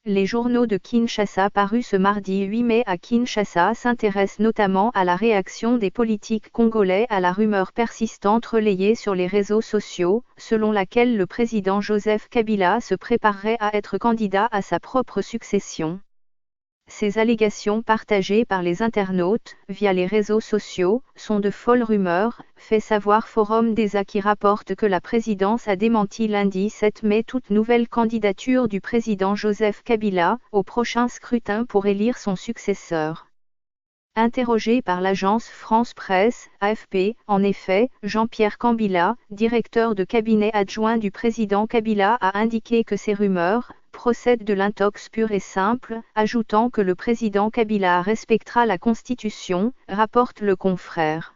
Les journaux de Kinshasa parus ce mardi 8 mai à Kinshasa s'intéressent notamment à la réaction des politiques congolais à la rumeur persistante relayée sur les réseaux sociaux, selon laquelle le président Joseph Kabila se préparerait à être candidat à sa propre succession. Ces allégations partagées par les internautes, via les réseaux sociaux, sont de folles rumeurs, fait savoir Forum Desa qui rapporte que la présidence a démenti lundi 7 mai toute nouvelle candidature du président Joseph Kabila, au prochain scrutin pour élire son successeur. Interrogé par l'agence France Presse, AFP, en effet, Jean-Pierre Kambila, directeur de cabinet adjoint du président Kabila a indiqué que ces rumeurs procèdent de l'intox pur et simple, ajoutant que le président Kabila respectera la Constitution, rapporte le confrère.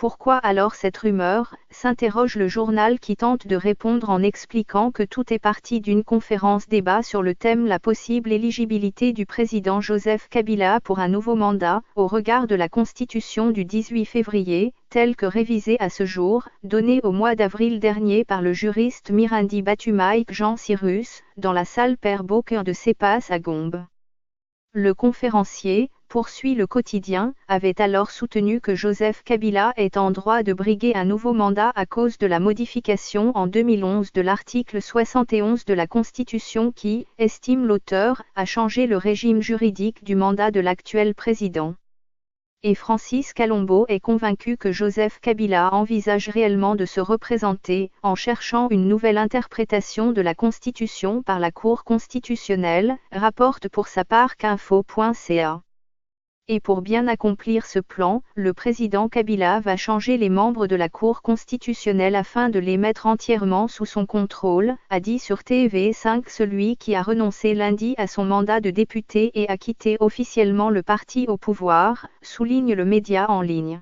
Pourquoi alors cette rumeur, s'interroge le journal qui tente de répondre en expliquant que tout est parti d'une conférence débat sur le thème la possible éligibilité du président Joseph Kabila pour un nouveau mandat, au regard de la Constitution du 18 février, telle que révisée à ce jour, donnée au mois d'avril dernier par le juriste Mirindi Batumaïk Jean Cyrus, dans la salle Père Beaucœur de Sépas à Gombe. Le conférencier, poursuit le quotidien, avait alors soutenu que Joseph Kabila est en droit de briguer un nouveau mandat à cause de la modification en 2011 de l'article 71 de la Constitution qui, estime l'auteur, a changé le régime juridique du mandat de l'actuel président. Et Francis Kalombo est convaincu que Joseph Kabila envisage réellement de se représenter, en cherchant une nouvelle interprétation de la Constitution par la Cour constitutionnelle, rapporte pour sa part qu'info.ca. Et pour bien accomplir ce plan, le président Kabila va changer les membres de la Cour constitutionnelle afin de les mettre entièrement sous son contrôle, a dit sur TV5 celui qui a renoncé lundi à son mandat de député et a quitté officiellement le parti au pouvoir, souligne le média en ligne.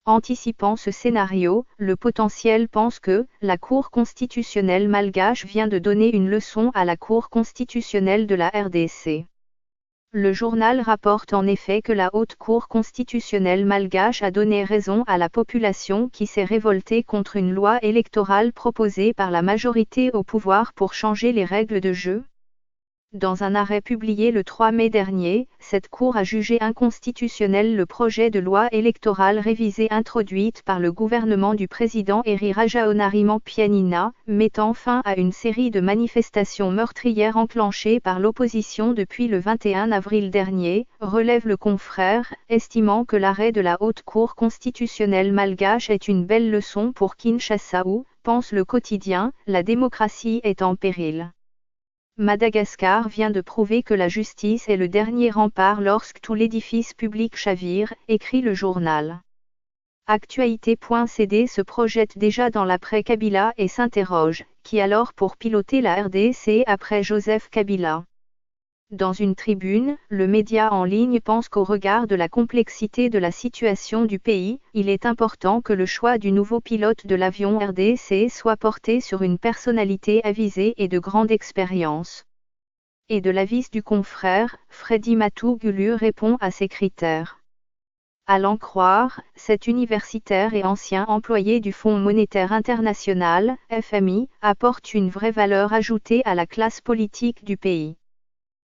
Anticipant ce scénario, le potentiel pense que la Cour constitutionnelle malgache vient de donner une leçon à la Cour constitutionnelle de la RDC. Le journal rapporte en effet que la Haute Cour constitutionnelle malgache a donné raison à la population qui s'est révoltée contre une loi électorale proposée par la majorité au pouvoir pour changer les règles de jeu. Dans un arrêt publié le 3 mai dernier, cette Cour a jugé inconstitutionnel le projet de loi électorale révisée introduite par le gouvernement du président Eri Rajaonarimampianina, mettant fin à une série de manifestations meurtrières enclenchées par l'opposition depuis le 21 avril dernier, relève le confrère, estimant que l'arrêt de la Haute Cour constitutionnelle malgache est une belle leçon pour Kinshasa où, pense le quotidien, la démocratie est en péril. Madagascar vient de prouver que la justice est le dernier rempart lorsque tout l'édifice public chavire, écrit le journal. Actualité.cd se projette déjà dans l'après-Kabila et s'interroge, qui alors pour piloter la RDC après Joseph Kabila? Dans une tribune, le média en ligne pense qu'au regard de la complexité de la situation du pays, il est important que le choix du nouveau pilote de l'avion RDC soit porté sur une personnalité avisée et de grande expérience. Et de l'avis du confrère, Freddy Matougulu répond à ces critères. À l'en croire, cet universitaire et ancien employé du Fonds monétaire international, FMI, apporte une vraie valeur ajoutée à la classe politique du pays.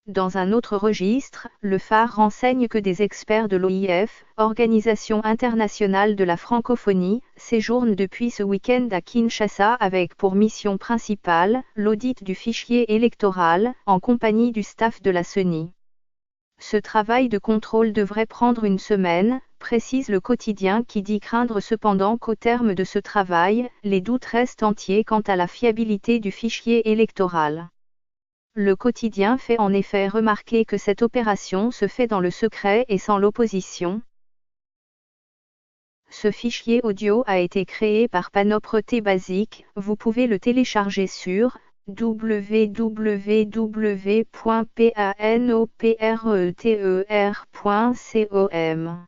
Dans un autre registre, le Phare renseigne que des experts de l'OIF, Organisation internationale de la francophonie, séjournent depuis ce week-end à Kinshasa avec pour mission principale, l'audit du fichier électoral, en compagnie du staff de la CENI. Ce travail de contrôle devrait prendre une semaine, précise le quotidien qui dit craindre cependant qu'au terme de ce travail, les doutes restent entiers quant à la fiabilité du fichier électoral. Le quotidien fait en effet remarquer que cette opération se fait dans le secret et sans l'opposition. Ce fichier audio a été créé par Panopreté Basic, vous pouvez le télécharger sur www.panopreter.com.